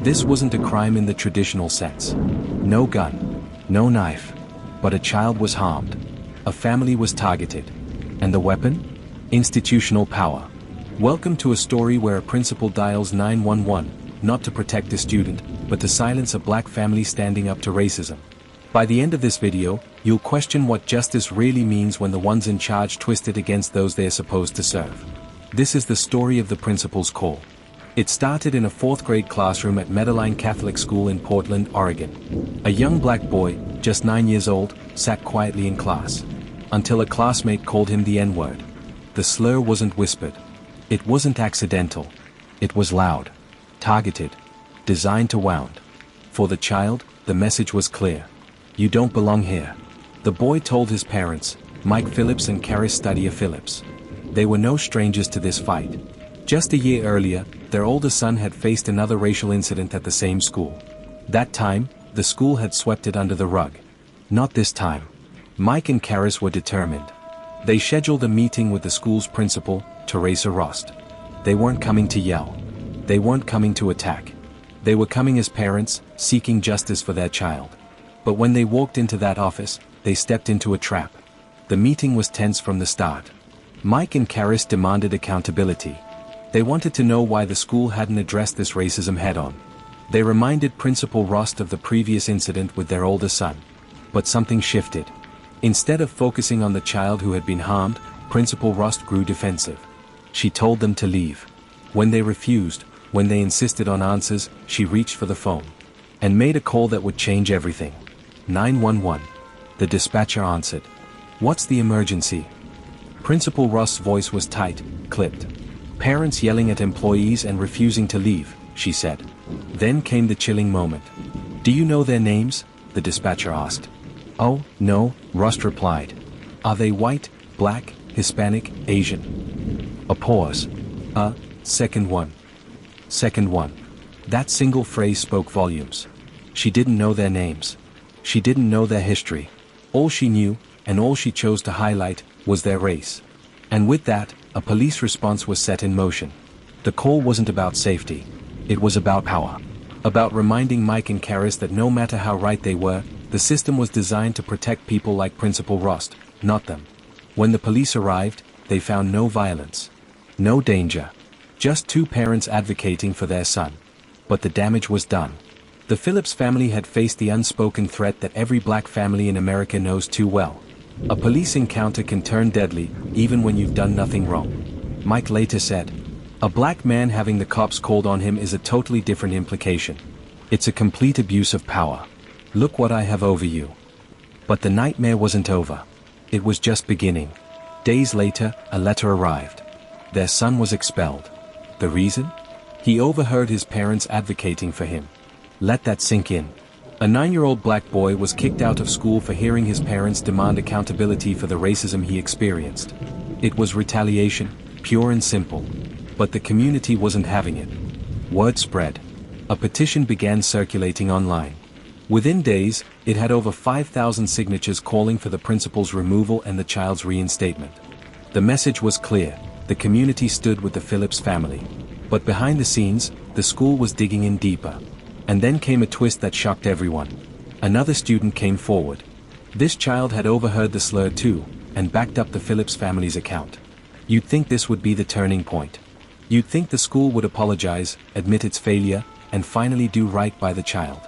This wasn't a crime in the traditional sense. No gun, no knife. But a child was harmed. A family was targeted. And the weapon? Institutional power. Welcome to a story where a principal dials 911, not to protect a student, but to silence a black family standing up to racism. By the end of this video, you'll question what justice really means when the ones in charge twist it against those they're supposed to serve. This is the story of the principal's call. It started in a 4th grade classroom at Medline Catholic School in Portland, Oregon. A young black boy, just 9 years old, sat quietly in class. Until a classmate called him the N-word. The slur wasn't whispered. It wasn't accidental. It was loud. Targeted. Designed to wound. For the child, the message was clear. You don't belong here. The boy told his parents, Mike Phillips and Karis Stadia Phillips. They were no strangers to this fight. Just a year earlier, their older son had faced another racial incident at the same school. That time, the school had swept it under the rug. Not this time. Mike and Karis were determined. They scheduled a meeting with the school's principal, Teresa Rost. They weren't coming to yell. They weren't coming to attack. They were coming as parents, seeking justice for their child. But when they walked into that office, they stepped into a trap. The meeting was tense from the start. Mike and Karis demanded accountability. They wanted to know why the school hadn't addressed this racism head-on. They reminded Principal Rost of the previous incident with their older son. But something shifted. Instead of focusing on the child who had been harmed, Principal Rost grew defensive. She told them to leave. When they refused, when they insisted on answers, she reached for the phone. And made a call that would change everything. 911. The dispatcher answered. What's the emergency? Principal Rost's voice was tight, clipped. Parents yelling at employees and refusing to leave, she said. Then came the chilling moment. Do you know their names? The dispatcher asked. Oh, no, Rost replied. Are they white, black, Hispanic, Asian? A pause. Second one. Second one. That single phrase spoke volumes. She didn't know their names. She didn't know their history. All she knew, and all she chose to highlight, was their race. And with that, a police response was set in motion. The call wasn't about safety. It was about power. About reminding Mike and Karis that no matter how right they were, the system was designed to protect people like Principal Rost, not them. When the police arrived, they found no violence. No danger. Just two parents advocating for their son. But the damage was done. The Phillips family had faced the unspoken threat that every black family in America knows too well. A police encounter can turn deadly, even when you've done nothing wrong. Mike later said, a black man having the cops called on him is a totally different implication. It's a complete abuse of power. Look what I have over you. But the nightmare wasn't over. It was just beginning. Days later, a letter arrived. Their son was expelled. The reason? He overheard his parents advocating for him. Let that sink in. A 9-year-old black boy was kicked out of school for hearing his parents demand accountability for the racism he experienced. It was retaliation, pure and simple. But the community wasn't having it. Word spread. A petition began circulating online. Within days, it had over 5,000 signatures calling for the principal's removal and the child's reinstatement. The message was clear. The community stood with the Phillips family. But behind the scenes, the school was digging in deeper. And then came a twist that shocked everyone. Another student came forward. This child had overheard the slur too, and backed up the Phillips family's account. You'd think this would be the turning point. You'd think the school would apologize, admit its failure, and finally do right by the child.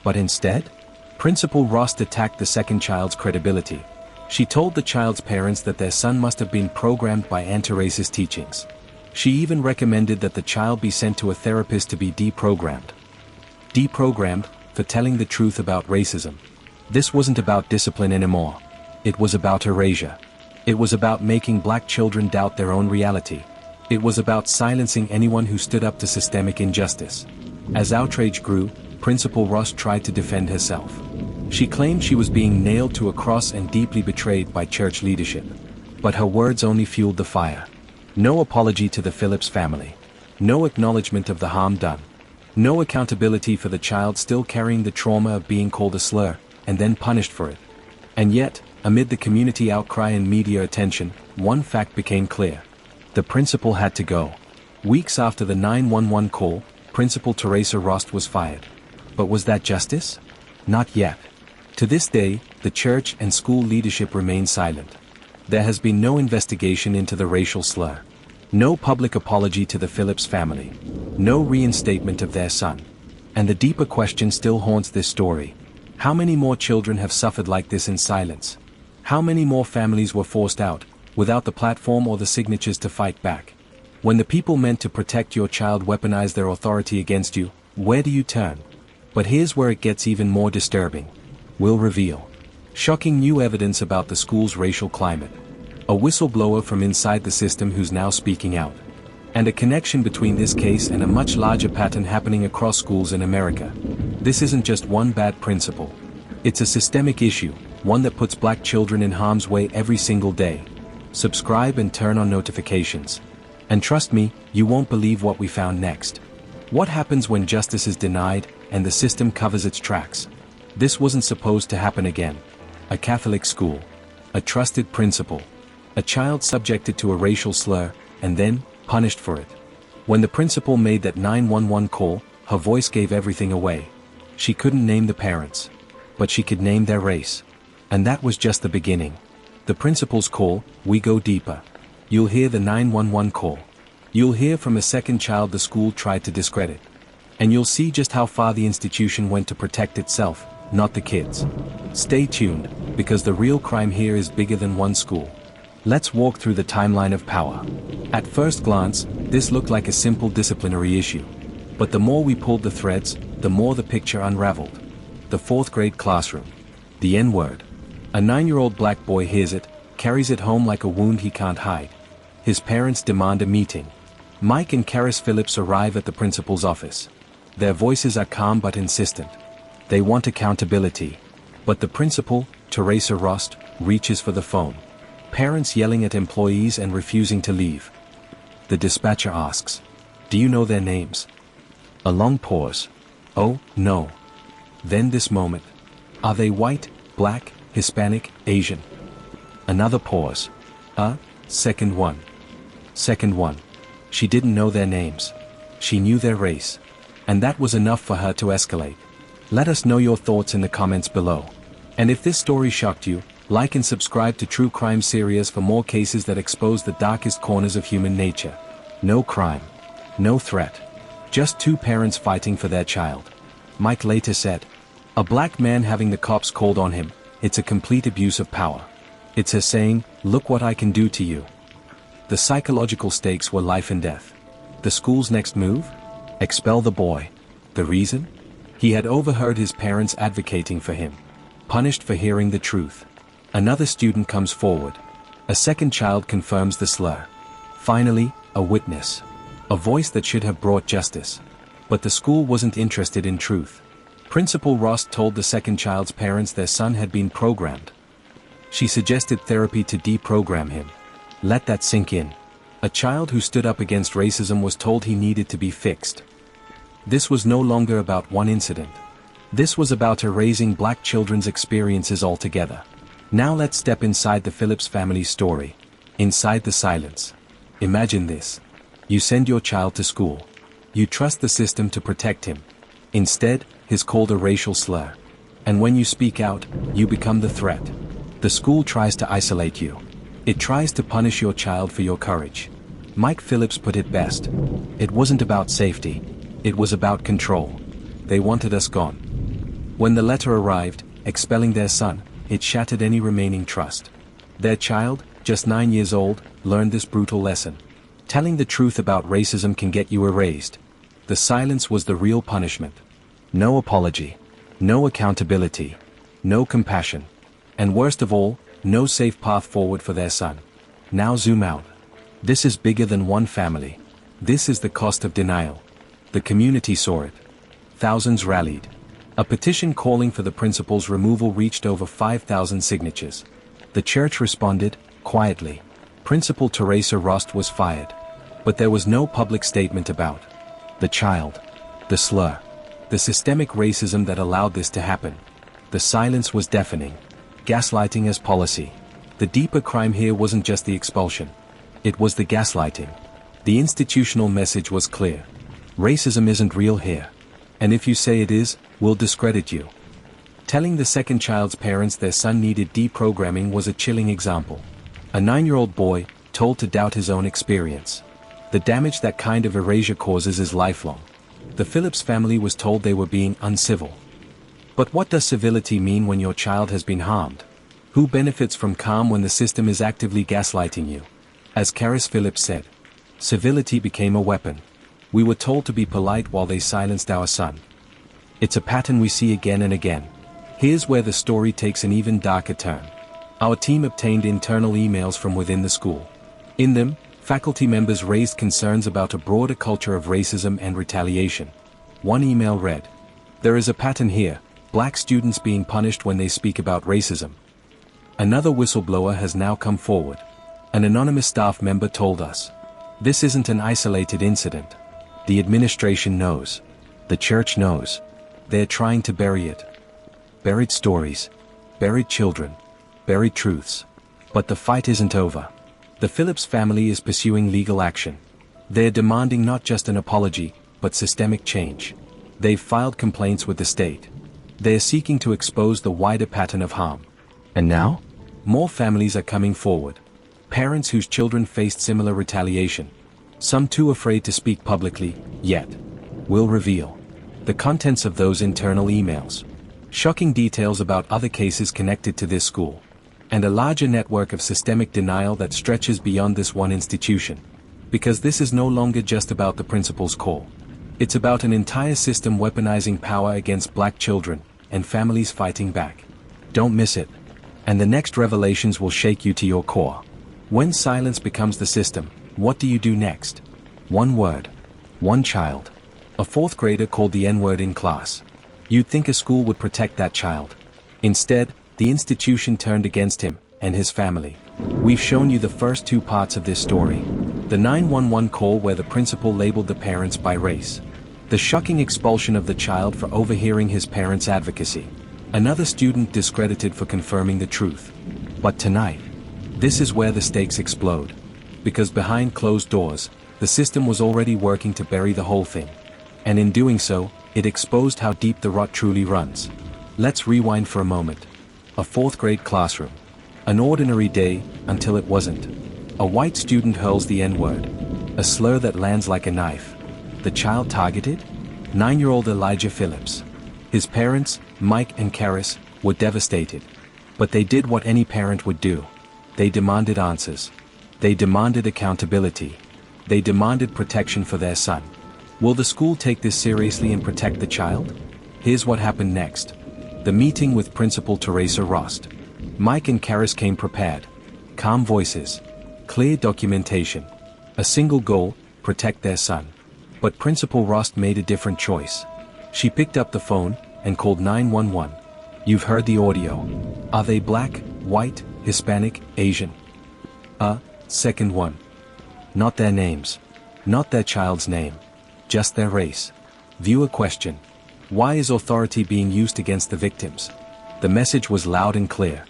But instead, Principal Rost attacked the second child's credibility. She told the child's parents that their son must have been programmed by anti-racist teachings. She even recommended that the child be sent to a therapist to be deprogrammed. Deprogrammed for telling the truth about racism. This wasn't about discipline anymore. It was about erasure. It was about making black children doubt their own reality. It was about silencing anyone who stood up to systemic injustice. As outrage grew, Principal Rost tried to defend herself. She claimed she was being nailed to a cross and deeply betrayed by church leadership. But her words only fueled the fire. No apology to the Phillips family. No acknowledgement of the harm done. No accountability for the child still carrying the trauma of being called a slur, and then punished for it. And yet, amid the community outcry and media attention, one fact became clear. The principal had to go. Weeks after the 911 call, Principal Teresa Rost was fired. But was that justice? Not yet. To this day, the church and school leadership remain silent. There has been no investigation into the racial slur. No public apology to the Phillips family. No reinstatement of their son. And the deeper question still haunts this story. How many more children have suffered like this in silence? How many more families were forced out, without the platform or the signatures to fight back? When the people meant to protect your child weaponize their authority against you, where do you turn? But here's where it gets even more disturbing. We'll reveal shocking new evidence about the school's racial climate. A whistleblower from inside the system who's now speaking out. And a connection between this case and a much larger pattern happening across schools in America. This isn't just one bad principal. It's a systemic issue, one that puts black children in harm's way every single day. Subscribe and turn on notifications. And trust me, you won't believe what we found next. What happens when justice is denied and the system covers its tracks? This wasn't supposed to happen again. A Catholic school. A trusted principal. A child subjected to a racial slur, and then punished for it. When the principal made that 911 call, her voice gave everything away. She couldn't name the parents. But she could name their race. And that was just the beginning. The principal's call, we go deeper. You'll hear the 911 call. You'll hear from a second child the school tried to discredit. And you'll see just how far the institution went to protect itself, not the kids. Stay tuned, because the real crime here is bigger than one school. Let's walk through the timeline of power. At first glance, this looked like a simple disciplinary issue. But the more we pulled the threads, the more the picture unraveled. The 4th grade classroom. The N-word. A 9-year-old black boy hears it, carries it home like a wound he can't hide. His parents demand a meeting. Mike and Karis Phillips arrive at the principal's office. Their voices are calm but insistent. They want accountability. But the principal, Teresa Rost, reaches for the phone. Parents yelling at employees and refusing to leave. The dispatcher asks, "Do you know their names?" A long pause. "Oh, no." Then this moment. "Are they white, black, Hispanic, Asian?" Another pause. Second one. Second one. She didn't know their names. She knew their race. And that was enough for her to escalate. Let us know your thoughts in the comments below. And if this story shocked you, like and subscribe to True Crime Series for more cases that expose the darkest corners of human nature. No crime. No threat. Just two parents fighting for their child. Mike later said, "A black man having the cops called on him, it's a complete abuse of power. It's her saying, 'Look what I can do to you.'" The psychological stakes were life and death. The school's next move? Expel the boy. The reason? He had overheard his parents advocating for him. Punished for hearing the truth. Another student comes forward. A second child confirms the slur. Finally, a witness. A voice that should have brought justice. But the school wasn't interested in truth. Principal Rost told the second child's parents their son had been programmed. She suggested therapy to deprogram him. Let that sink in. A child who stood up against racism was told he needed to be fixed. This was no longer about one incident. This was about erasing black children's experiences altogether. Now let's step inside the Phillips family's story. Inside the silence. Imagine this. You send your child to school. You trust the system to protect him. Instead, he's called a racial slur. And when you speak out, you become the threat. The school tries to isolate you. It tries to punish your child for your courage. Mike Phillips put it best. It wasn't about safety. It was about control. They wanted us gone. When the letter arrived, expelling their son, it shattered any remaining trust. Their child, just 9 years old, learned this brutal lesson. Telling the truth about racism can get you erased. The silence was the real punishment. No apology. No accountability. No compassion. And worst of all, no safe path forward for their son. Now zoom out. This is bigger than one family. This is the cost of denial. The community saw it. Thousands rallied. A petition calling for the principal's removal reached over 5,000 signatures. The church responded, quietly. Principal Teresa Rost was fired. But there was no public statement about the child, the slur, the systemic racism that allowed this to happen. The silence was deafening. Gaslighting as policy. The deeper crime here wasn't just the expulsion. It was the gaslighting. The institutional message was clear. Racism isn't real here. And if you say it is, we'll discredit you. Telling the second child's parents their son needed deprogramming was a chilling example. A 9-year-old boy, told to doubt his own experience. The damage that kind of erasure causes is lifelong. The Phillips family was told they were being uncivil. But what does civility mean when your child has been harmed? Who benefits from calm when the system is actively gaslighting you? As Karis Phillips said, civility became a weapon. We were told to be polite while they silenced our son. It's a pattern we see again and again. Here's where the story takes an even darker turn. Our team obtained internal emails from within the school. In them, faculty members raised concerns about a broader culture of racism and retaliation. One email read, "There is a pattern here, black students being punished when they speak about racism." Another whistleblower has now come forward. An anonymous staff member told us, "This isn't an isolated incident. The administration knows. The church knows. They're trying to bury it. Buried stories. Buried children. Buried truths. But the fight isn't over." The Phillips family is pursuing legal action. They're demanding not just an apology, but systemic change. They've filed complaints with the state. They're seeking to expose the wider pattern of harm. And now? More families are coming forward. Parents whose children faced similar retaliation. Some too afraid to speak publicly, yet. We'll reveal the contents of those internal emails. Shocking details about other cases connected to this school. And a larger network of systemic denial that stretches beyond this one institution. Because this is no longer just about the principal's call. It's about an entire system weaponizing power against black children, and families fighting back. Don't miss it. And the next revelations will shake you to your core. When silence becomes the system, what do you do next? One word. One child. A 4th grader called the N-word in class. You'd think a school would protect that child. Instead, the institution turned against him and his family. We've shown you the first 2 parts of this story. The 911 call where the principal labeled the parents by race. The shocking expulsion of the child for overhearing his parents' advocacy. Another student discredited for confirming the truth. But tonight, this is where the stakes explode. Because behind closed doors, the system was already working to bury the whole thing. And in doing so, it exposed how deep the rot truly runs. Let's rewind for a moment. A 4th grade classroom. An ordinary day, until it wasn't. A white student hurls the N-word. A slur that lands like a knife. The child targeted? 9-year-old Elijah Phillips. His parents, Mike and Karis, were devastated. But they did what any parent would do. They demanded answers. They demanded accountability. They demanded protection for their son. Will the school take this seriously and protect the child? Here's what happened next. The meeting with Principal Teresa Rost. Mike and Karis came prepared. Calm voices. Clear documentation. A single goal, protect their son. But Principal Rost made a different choice. She picked up the phone and called 911. You've heard the audio. Are they black, white, Hispanic, Asian? Second one. Not their names. Not their child's name. Just their race. Viewer question. Why is authority being used against the victims? The message was loud and clear.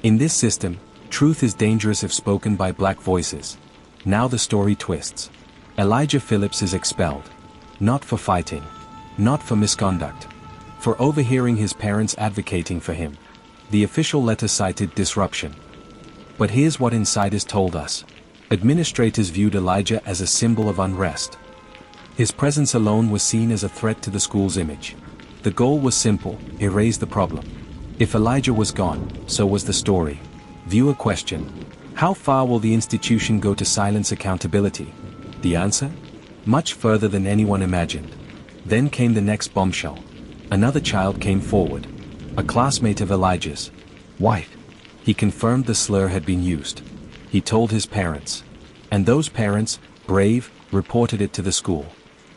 In this system, truth is dangerous if spoken by black voices. Now the story twists. Elijah Phillips is expelled. Not for fighting. Not for misconduct. For overhearing his parents advocating for him. The official letter cited disruption. But here's what insiders told us. Administrators viewed Elijah as a symbol of unrest. His presence alone was seen as a threat to the school's image. The goal was simple, erase the problem. If Elijah was gone, so was the story. Viewer question. How far will the institution go to silence accountability? The answer? Much further than anyone imagined. Then came the next bombshell. Another child came forward. A classmate of Elijah's. White. He confirmed the slur had been used. He told his parents. And those parents, brave, reported it to the school.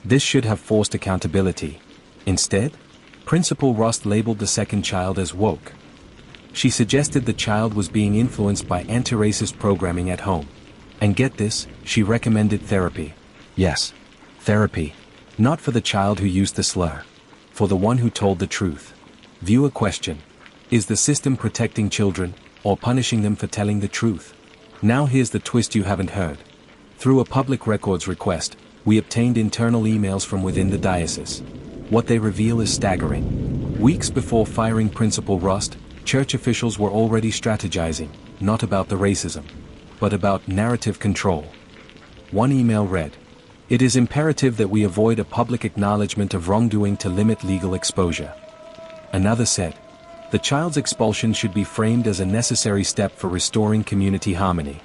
This should have forced accountability. Instead, Principal Rost labeled the second child as woke. She suggested the child was being influenced by anti-racist programming at home. And get this, she recommended therapy. Yes, therapy. Not for the child who used the slur. For the one who told the truth. Viewer question. Is the system protecting children, or punishing them for telling the truth? Now here's the twist you haven't heard. Through a public records request, We obtained internal emails from within the diocese. What they reveal is staggering. Weeks before firing Principal Rust, church officials were already strategizing, not about the racism, but about narrative control. One email read, "It is imperative that we avoid a public acknowledgement of wrongdoing to limit legal exposure." Another said, "The child's expulsion should be framed as a necessary step for restoring community harmony."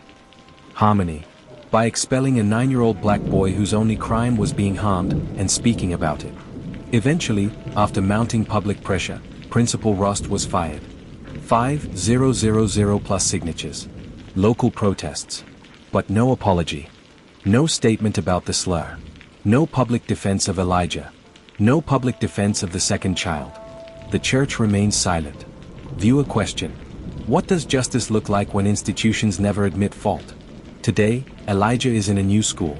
Harmony. By expelling a 9-year-old black boy whose only crime was being harmed and speaking about it. Eventually, after mounting public pressure, Principal Rust was fired. 5,000 plus signatures. Local protests. But no apology. No statement about the slur. No public defense of Elijah. No public defense of the second child. The church remains silent. Viewer question. What does justice look like when institutions never admit fault? Today, Elijah is in a new school.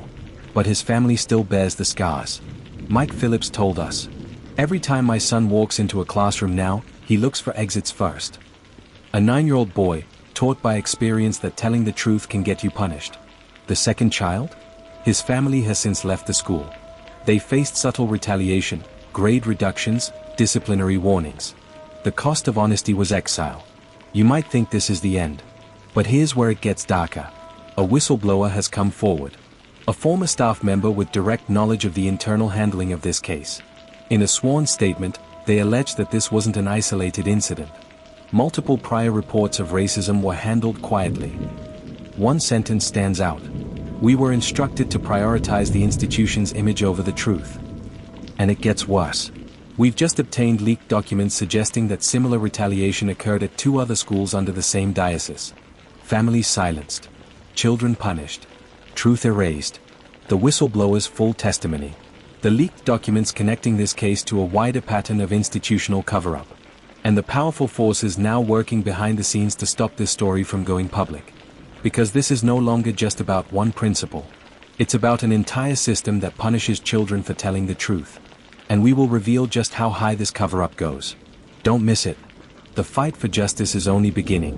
But his family still bears the scars. Mike Phillips told us, "Every time my son walks into a classroom now, he looks for exits first." A 9-year-old boy, taught by experience that telling the truth can get you punished. The second child? His family has since left the school. They faced subtle retaliation, grade reductions, disciplinary warnings. The cost of honesty was exile. You might think this is the end. But here's where it gets darker. A whistleblower has come forward. A former staff member with direct knowledge of the internal handling of this case. In a sworn statement, they alleged that this wasn't an isolated incident. Multiple prior reports of racism were handled quietly. One sentence stands out. "We were instructed to prioritize the institution's image over the truth." And it gets worse. We've just obtained leaked documents suggesting that similar retaliation occurred at 2 other schools under the same diocese. Families silenced. Children punished. Truth erased. The whistleblower's full testimony. The leaked documents connecting this case to a wider pattern of institutional cover-up. And the powerful forces now working behind the scenes to stop this story from going public. Because this is no longer just about one principle. It's about an entire system that punishes children for telling the truth. And we will reveal just how high this cover-up goes. Don't miss it. The fight for justice is only beginning.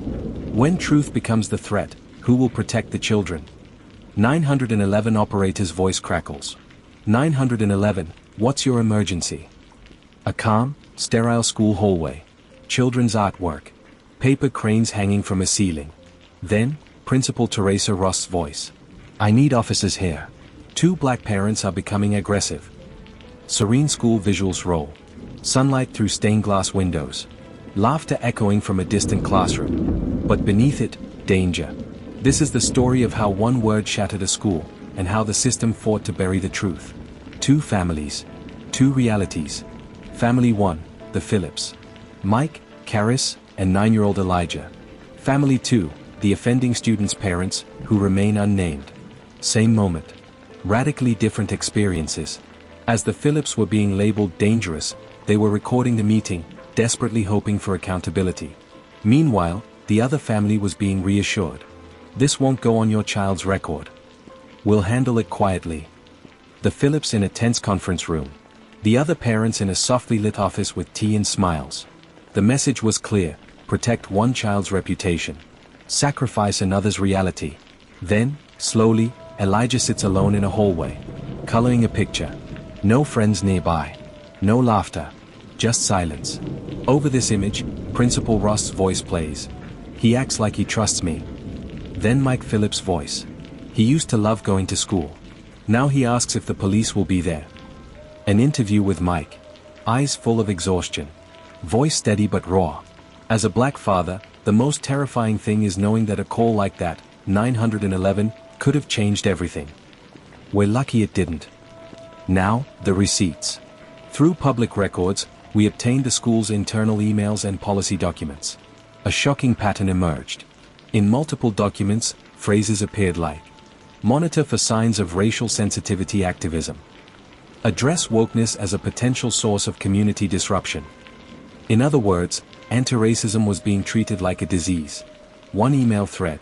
When truth becomes the threat, who will protect the children? 911 operator's voice crackles. 911, what's your emergency? A calm, sterile school hallway. Children's artwork. Paper cranes hanging from a ceiling. Then, Principal Teresa Rust's voice. "I need officers here. 2 black parents are becoming aggressive." Serene school visuals roll. Sunlight through stained glass windows. Laughter echoing from a distant classroom. But beneath it, danger. This is the story of how one word shattered a school, and how the system fought to bury the truth. 2 families. 2 realities. Family 1, the Phillips. Mike, Karis, and 9-year-old Elijah. Family 2, the offending student's parents, who remain unnamed. Same moment. Radically different experiences. As the Phillips were being labeled dangerous, they were recording the meeting, desperately hoping for accountability. Meanwhile, the other family was being reassured. "This won't go on your child's record. We'll handle it quietly." The Phillips in a tense conference room. The other parents in a softly lit office with tea and smiles. The message was clear: protect one child's reputation. Sacrifice another's reality. Then, slowly, Elijah sits alone in a hallway. Coloring a picture. No friends nearby. No laughter. Just silence. Over this image, Principal Rust's voice plays. "He acts like he trusts me." Then Mike Phillips' voice. "He used to love going to school. Now he asks if the police will be there." An interview with Mike. Eyes full of exhaustion. Voice steady but raw. As a black father, the most terrifying thing is knowing that a call like that, 911, could have changed everything. We're lucky it didn't. Now, the receipts. Through public records, we obtained the school's internal emails and policy documents. A shocking pattern emerged. In multiple documents, phrases appeared like, "Monitor for signs of racial sensitivity activism." "Address wokeness as a potential source of community disruption." In other words, anti-racism was being treated like a disease. One email thread.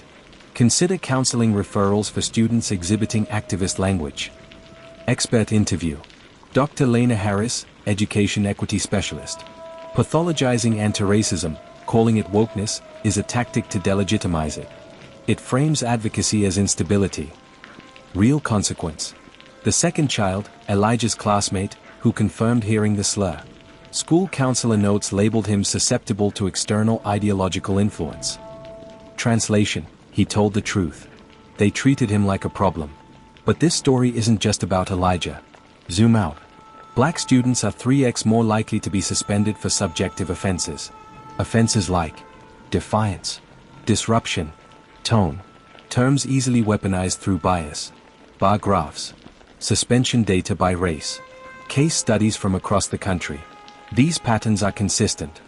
"Consider counseling referrals for students exhibiting activist language." Expert interview. Dr. Lena Harris, Education Equity Specialist. Pathologizing anti-racism, calling it wokeness, is a tactic to delegitimize it. It frames advocacy as instability. Real consequence. The second child, Elijah's classmate, who confirmed hearing the slur. School counselor notes labeled him susceptible to external ideological influence. Translation: he told the truth. They treated him like a problem. But this story isn't just about Elijah. Zoom out. Black students are 3x more likely to be suspended for subjective offenses. Offenses like defiance, disruption, tone, terms easily weaponized through bias, bar graphs, suspension data by race, case studies from across the country. These patterns are consistent.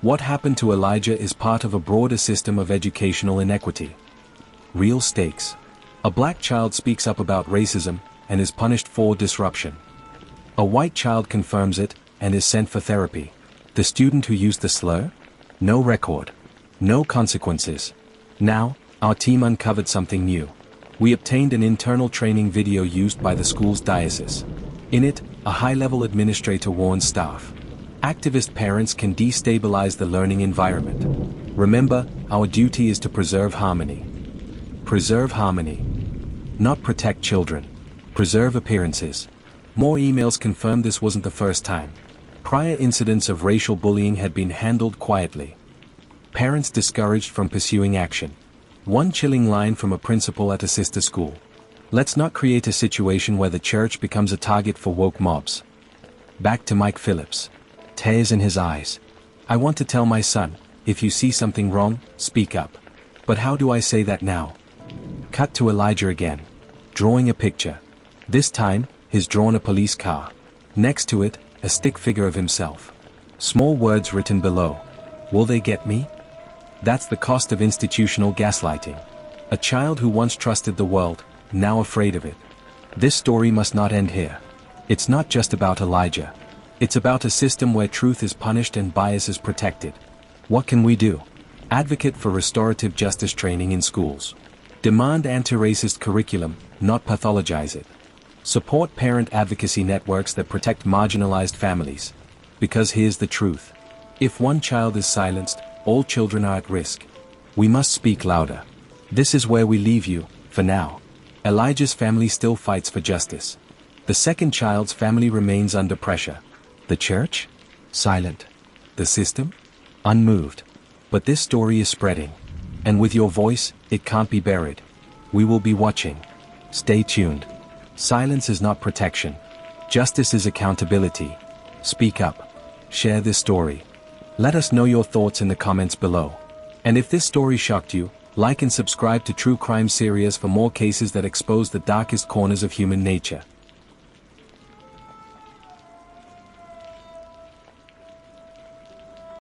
What happened to Elijah is part of a broader system of educational inequity. Real stakes. A black child speaks up about racism and is punished for disruption. A white child confirms it and is sent for therapy. The student who used the slur? No record. No consequences. Now, our team uncovered something new. We obtained an internal training video used by the school's diocese. In it, a high-level administrator warns staff. Activist parents can destabilize the learning environment. Remember, our duty is to preserve harmony. Preserve harmony. Not protect children. Preserve appearances. More emails confirm this wasn't the first time. Prior incidents of racial bullying had been handled quietly. Parents discouraged from pursuing action. One chilling line from a principal at a sister school. Let's not create a situation where the church becomes a target for woke mobs. Back to Mike Phillips. Tears in his eyes. I want to tell my son, if you see something wrong, speak up. But how do I say that now? Cut to Elijah again. Drawing a picture. This time, he's drawn a police car. Next to it, a stick figure of himself. Small words written below. Will they get me? That's the cost of institutional gaslighting. A child who once trusted the world, now afraid of it. This story must not end here. It's not just about Elijah. It's about a system where truth is punished and bias is protected. What can we do? Advocate for restorative justice training in schools. Demand anti-racist curriculum, not pathologize it. Support parent advocacy networks that protect marginalized families. Because here's the truth. If one child is silenced, all children are at risk. We must speak louder. This is where we leave you, for now. Elijah's family still fights for justice. The second child's family remains under pressure. The church? Silent. The system? Unmoved. But this story is spreading. And with your voice, it can't be buried. We will be watching. Stay tuned. Silence is not protection. Justice is accountability. Speak up. Share this story. Let us know your thoughts in the comments below. And if this story shocked you, like and subscribe to True Crime Series for more cases that expose the darkest corners of human nature.